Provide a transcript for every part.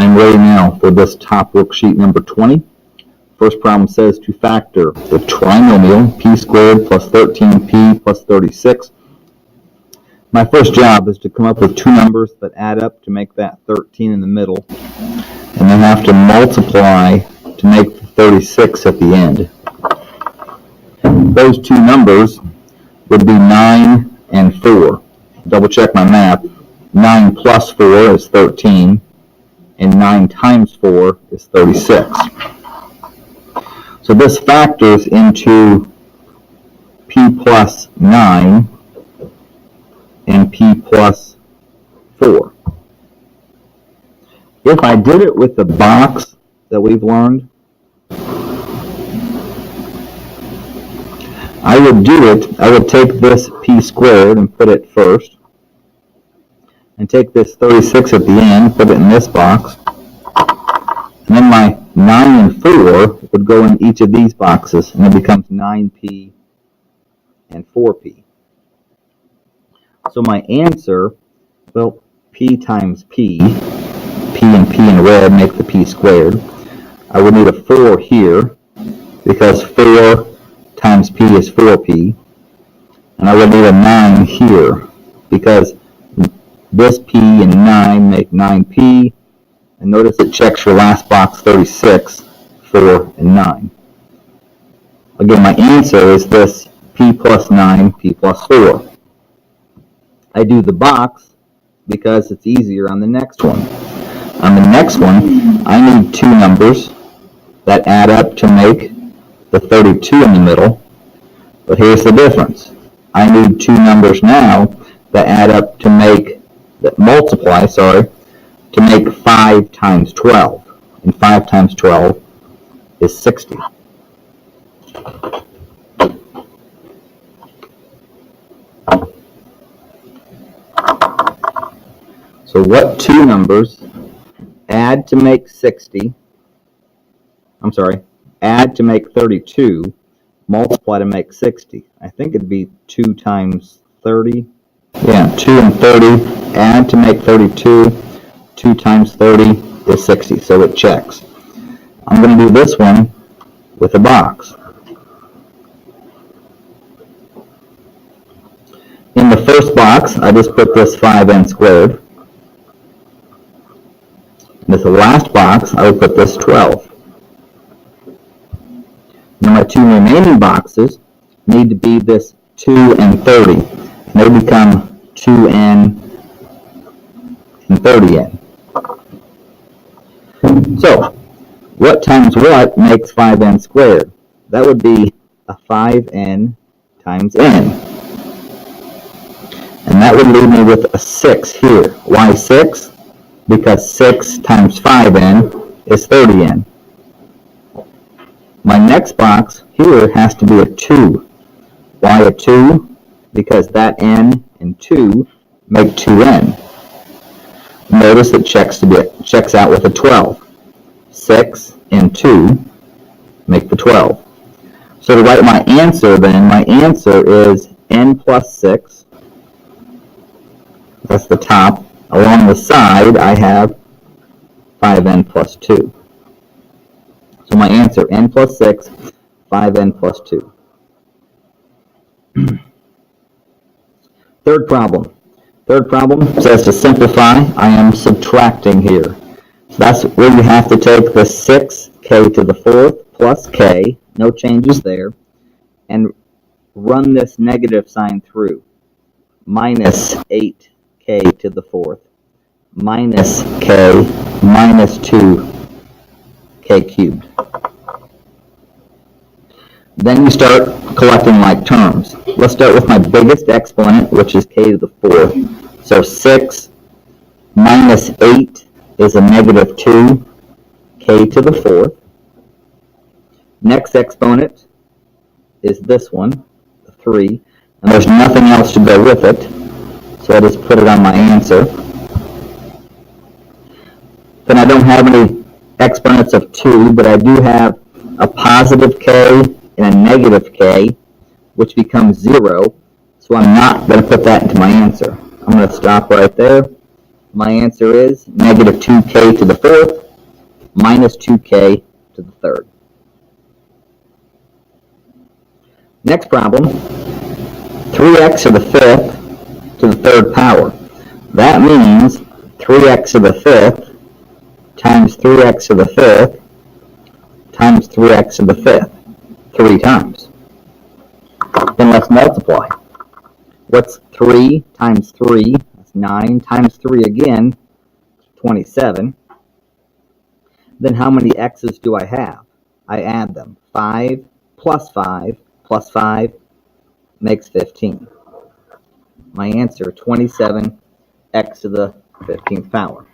I'm ready now for this top worksheet number 20. First problem says to factor the trinomial p squared plus 13p plus 36. My first job is to come up with two numbers that add up to make that 13 in the middle, and then have to multiply to make the 36 at the end. Those two numbers would be 9 and 4. Double check my math. 9 plus 4 is 13, and 9 times 4 is 36. So this factors into p plus 9 and p plus 4. If I did it with the box that we've learned, I would take this p squared and put it first, and take this 36 at the end, put it in this box, and then my 9 and 4 would go in each of these boxes, and it becomes 9p and 4p. So my answer, well, p times p and p in red make the p squared. I would need a 4 here, because 4 times p is 4p. And I would need a 9 here, because this p and 9 make 9p. And notice it checks your last box 36, 4, and 9. Again, my answer is this p plus 9, p plus 4. I do the box because it's easier on the next one. On the next one, I need two numbers that add up to make the 32 in the middle. But here's the difference. I need two numbers now that add up to make, that multiply, to make 5 times 12. And 5 times 12 is 60. So what two numbers add to make 60, add to make 32, multiply to make 60? I think it'd be 2 times 30. Yeah, 2 and 30, add to make 32, 2 times 30 is 60, so it checks. I'm going to do this one with a box. In the first box, I just put this 5n squared. In this last box, I will put this 12. Now my two remaining boxes need to be this 2 and 30. And they become 2n and 30n. So, what times what makes 5n squared? That would be a 5n times n. And that would leave me with a 6 here. Why 6? Because 6 times 5n is 30n. My next box here has to be a 2. Why a 2? Because that n and 2 make 2n. Notice it checks out with a 12. 6 and 2 make the 12. So to write my answer then, my answer is n plus 6. That's the top. Along the side, I have 5n plus 2. So my answer, n plus 6, 5n plus 2. Third problem. Third problem says to simplify, I am subtracting here. So that's where you have to take the 6k to the 4th plus k, no changes there, and run this negative sign through. Minus 8k to the 4th, minus k, minus 2k cubed. Then you start collecting like terms. Let's start with my biggest exponent, which is k to the 4th. So 6 minus 8 is a negative 2, k to the 4th. Next exponent is this one, 3, and there's nothing else to go with it, so I just put it on my answer. Then I don't have any exponents of 2, but I do have a positive k and a negative k, which becomes 0, so I'm not going to put that into my answer. I'm going to stop right there, My answer is negative 2k to the fourth minus 2k to the third. Next problem, 3x to the fifth to the third power. That means 3x to the fifth times 3x to the fifth times 3x to the fifth, 3 times. Then let's multiply. What's 3 times 3? That's 9 times 3 again, 27. Then how many x's do I have? I add them. 5 plus 5 plus 5 makes 15. My answer, 27 x to the 15th power.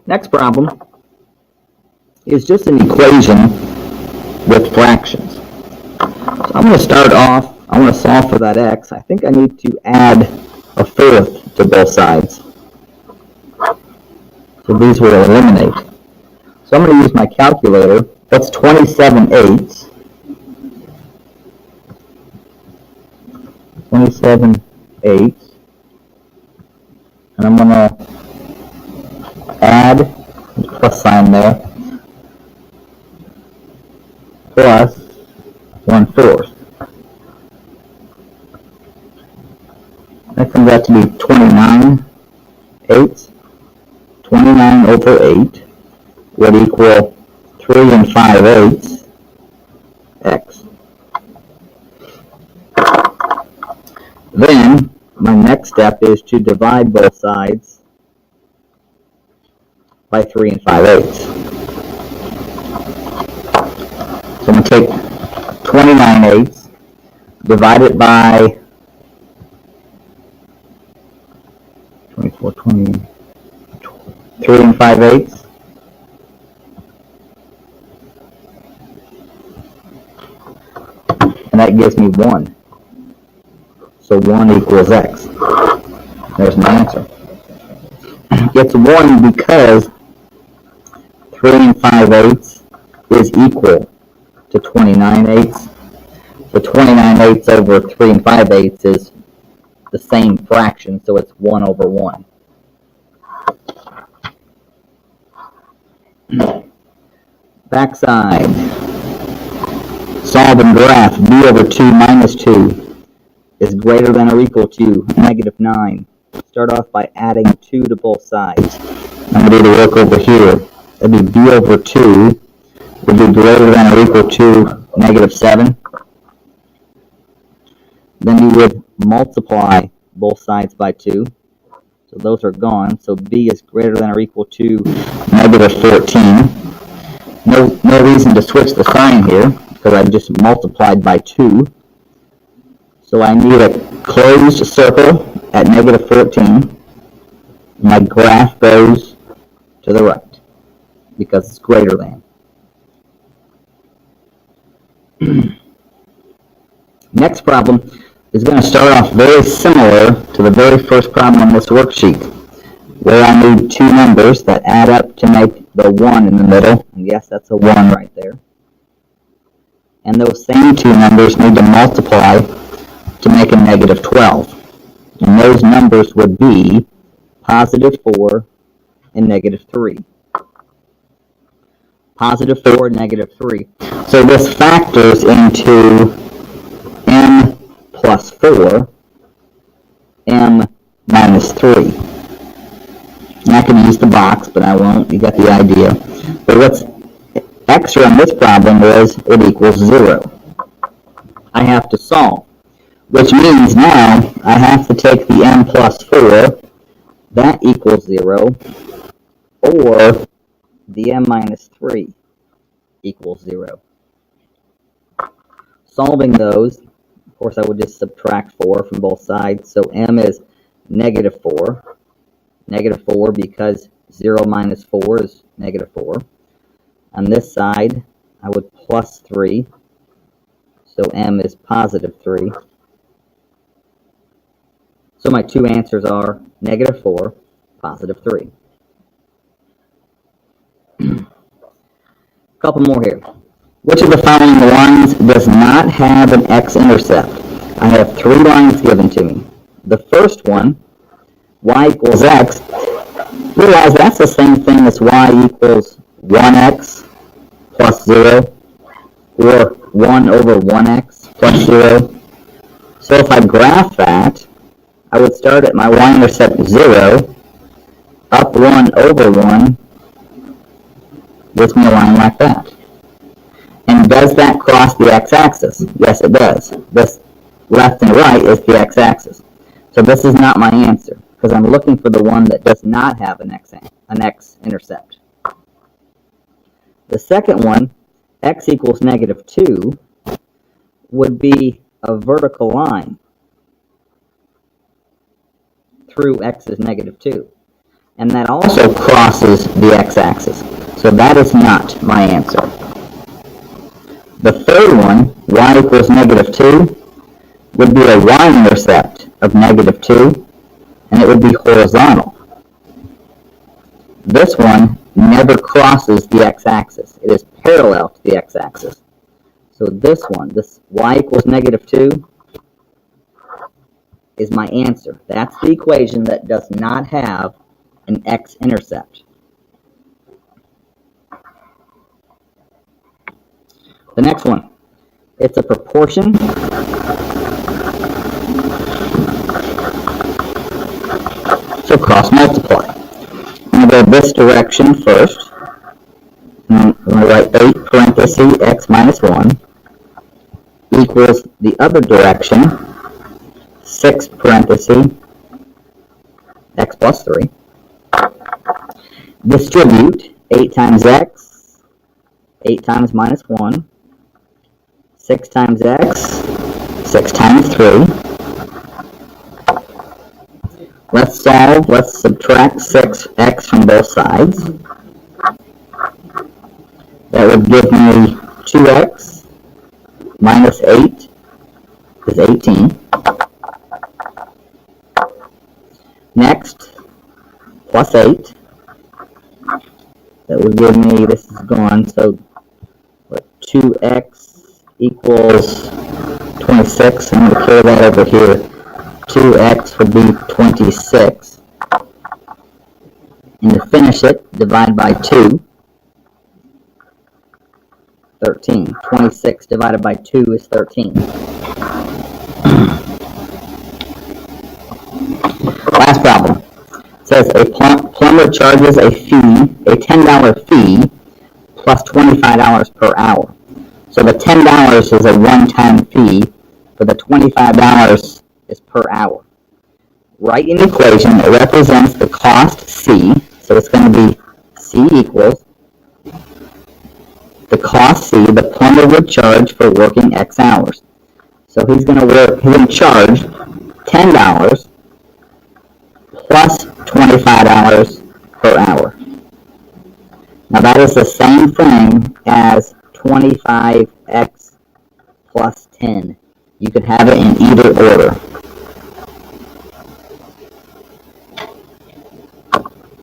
Next problem is just an equation with fractions. So I'm going to start off, I want to solve for that x. I think I need to add a fourth to both sides. So these will eliminate. So I'm going to use my calculator. That's 27 eighths. 27 eighths. And I'm going to add the plus sign there, plus 1/4. That comes out to be 29 eighths. 29 over 8 would equal 3 5/8 x. Then my next step is to divide both sides by 3 5/8. So I'm going to take 29 eighths, divide it by 24, 20, 3 5/8. And that gives me 1. So 1 equals x. There's my answer. It's 1 because 3 5/8 is equal to 29 eighths. So 29 eighths over 3 5/8 is the same fraction, so it's 1 over 1. Backside. Solve and graph b over 2 minus 2 is greater than or equal to negative 9. Start off by adding 2 to both sides. I'm going to do the work over here. That'd be b over 2 would be greater than or equal to negative 7. Then you would multiply both sides by 2. So those are gone. So b is greater than or equal to negative 14. No reason to switch the sign here because I just multiplied by 2. So I need a closed circle at negative 14. My graph goes to the right because it's greater than. Next problem is going to start off very similar to the very first problem on this worksheet, where I need 2 numbers that add up to make the 1 in the middle. And yes, that's a 1 right there. And those same 2 numbers need to multiply to make a negative 12. And those numbers would be positive 4 and negative 3. Positive 4, negative 3. So this factors into m plus 4, m minus 3. And I can use the box, but I won't. You got the idea. But what's extra on this problem is it equals 0. I have to solve, which means now I have to take the m plus 4, that equals 0, or the m minus 3 equals 0. Solving those, of course I would just subtract 4 from both sides, so m is negative 4. Negative 4 because 0 minus 4 is negative 4. On this side, I would plus 3, so m is positive 3. So my 2 answers are negative 4, positive 3. A couple more here. Which of the following lines lines does not have an x-intercept. I have 3 lines given to me. The first one, y equals x, realize that's the same thing as y equals 1x plus 0, or 1 over 1x plus 0. So if I graph that, I would start at my y-intercept 0, up 1 over 1, gives me a line like that. And does that cross the x-axis? Yes, it does. This left and right is the x-axis. So this is not my answer, because I'm looking for the one that does not have an x-intercept. The second one, x equals negative 2, would be a vertical line through x is negative 2. And that also crosses the x-axis. So that is not my answer. The third one, y equals negative 2, would be a y-intercept of negative 2, and it would be horizontal. This one never crosses the x-axis. It is parallel to the x-axis. So this one, this y equals negative 2, is my answer. That's the equation that does not have an x-intercept. The next one, it's a proportion. So cross multiply. I'm going to go this direction first. I'm going to write 8 parentheses x minus 1 equals the other direction, 6 parentheses x plus 3. Distribute 8 times x, 8 times minus 1, 6 times x, 6 times 3. Let's solve. Let's subtract 6x from both sides. That would give me 2x minus 8 is 18. Next, plus 8. That would give me, this is gone, so what, 2x equals 26. I'm going to carry that over here. 2x would be 26. And to finish it, divide by 2. 13. 26 divided by 2 is 13. Last problem. It says a plumber charges a fee, a $10 fee, plus $25 per hour. So the $10 is a one-time fee, but the $25 is per hour. Write an equation that represents the cost C, so it's going to be C equals the cost C the plumber would charge for working X hours. So he's going to charge $10 plus $25 per hour. Now that is the same thing as 25x plus 10. You could have it in either order.